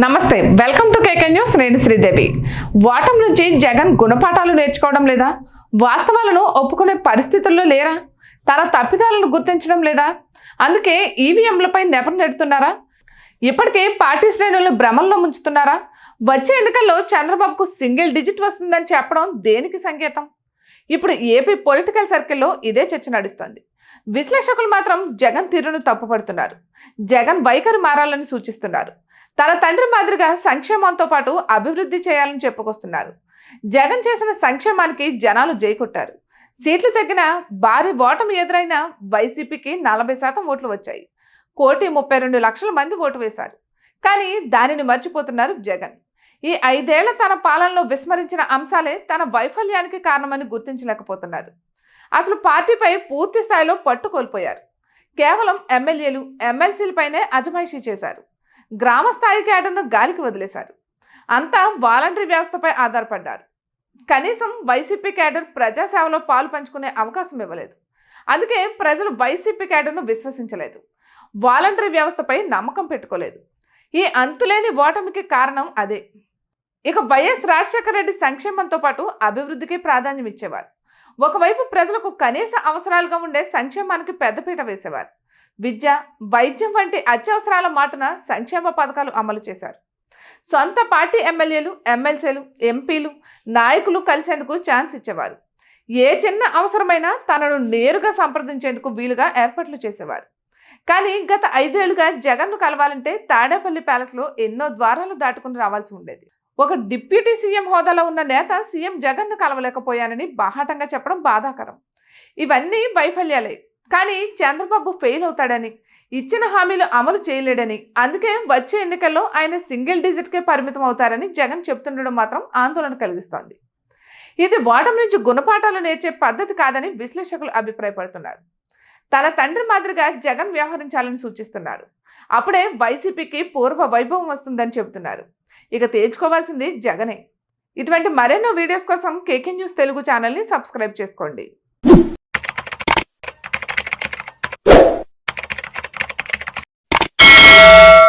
నమస్తే, welcome to KK news. నేను శ్రీదేవి. వాటం నుంచి జగన్ గుణపాఠాలు నేర్చుకోవడం లేదా? వాస్తవాలను ఒప్పుకునే పరిస్థితుల్లో లేరా? తన తప్పిదాలను గుర్తించడం లేదా? అందుకే ఈవీఎంలపై నెపం నెడుతున్నారా? ఇప్పటికే పార్టీ శ్రేణులను భ్రమంలో ముంచుతున్నారా? వచ్చే ఎన్నికల్లో చంద్రబాబుకు సింగిల్ డిజిట్ వస్తుందని చెప్పడం దేనికి సంకేతం? ఇప్పుడు ఏపీ పొలిటికల్ సర్కిల్లో ఇదే చర్చ నడుస్తోంది. విశ్లేషకులు మాత్రం జగన్ తీరును తప్పుపడుతున్నారు. జగన్ వైఖరి మారాలని సూచిస్తున్నారు. తన తండ్రి మాదిరిగా సంక్షేమంతో పాటు అభివృద్ధి చేయాలని చెప్పుకొస్తున్నారు. జగన్ చేసిన సంక్షేమానికి జనాలు జైకొట్టారు. సీట్లు తగ్గిన భారీ ఓటమి ఎదురైన వైసీపీకి 40% ఓట్లు వచ్చాయి. 1,32,00,000 మంది ఓటు వేశారు. కానీ దానిని మర్చిపోతున్నారు జగన్. ఈ 5 ఏళ్ల తన పాలనలో విస్మరించిన అంశాలే తన వైఫల్యానికి కారణమని గుర్తించలేకపోతున్నారు. అసలు పార్టీపై పూర్తి స్థాయిలో పట్టు కోల్పోయారు. కేవలం ఎమ్మెల్యేలు, ఎమ్మెల్సీలపైనే అజమాయిషీ చేశారు. గ్రామ స్థాయి కేడర్ను గాలికి వదిలేశారు. అంతా వాలంటరీ వ్యవస్థపై ఆధారపడ్డారు. కనీసం వైసీపీ కేడర్ ప్రజాసేవలో పాలు పంచుకునే అవకాశం ఇవ్వలేదు. అందుకే ప్రజలు వైసీపీ కేడర్ను విశ్వసించలేదు. వాలంటరీ వ్యవస్థపై నమ్మకం పెట్టుకోలేదు. ఈ అంతులేని ఓటమికి కారణం అదే. ఇక వైఎస్ రాజశేఖర రెడ్డి సంక్షేమంతో పాటు అభివృద్ధికి ప్రాధాన్యం ఇచ్చేవారు. ఒకవైపు ప్రజలకు కనీస అవసరాలుగా ఉండే సంక్షేమానికి పెద్దపీట వేసేవారు. విద్య, వైద్యం వంటి అత్యవసరాల మాటున సంక్షేమ పథకాలు అమలు చేశారు. సొంత పార్టీ ఎమ్మెల్యేలు, ఎమ్మెల్సీలు, ఎంపీలు, నాయకులు కలిసేందుకు ఛాన్స్ ఇచ్చేవారు. ఏ చిన్న అవసరమైనా తనను నేరుగా సంప్రదించేందుకు వీలుగా ఏర్పాట్లు చేసేవారు. కానీ గత 5 ఏళ్లుగా జగన్ను కలవాలంటే తాడేపల్లి ప్యాలెస్లో ఎన్నో ద్వారాలు దాటుకుని రావాల్సి ఉండేది. ఒక డిప్యూటీ సీఎం హోదాలో ఉన్న నేత సీఎం జగన్ను కలవలేకపోయానని బాహాటంగా చెప్పడం బాధాకరం. ఇవన్నీ వైఫల్యాలే. కానీ చంద్రబాబు ఫెయిల్ అవుతాడని, ఇచ్చిన హామీలు అమలు చేయలేడని, అందుకే వచ్చే ఎన్నికల్లో ఆయన సింగిల్ డిజిట్కే పరిమితం అవుతారని జగన్ చెప్తుండడం మాత్రం ఆందోళన కలిగిస్తోంది. ఇది ఓటమి నుంచి గుణపాఠాలు నేర్చే పద్ధతి కాదని విశ్లేషకులు అభిప్రాయపడుతున్నారు. తన తండ్రి మాదిరిగా జగన్ వ్యవహరించాలని సూచిస్తున్నారు. అప్పుడే వైసీపీకి పూర్వ వైభవం వస్తుందని చెబుతున్నారు. ఇక తేల్చుకోవాల్సింది జగనే. ఇటువంటి మరెన్నో వీడియోస్ కోసం కేకే న్యూస్ తెలుగు ఛానల్ని సబ్స్క్రైబ్ చేసుకోండి.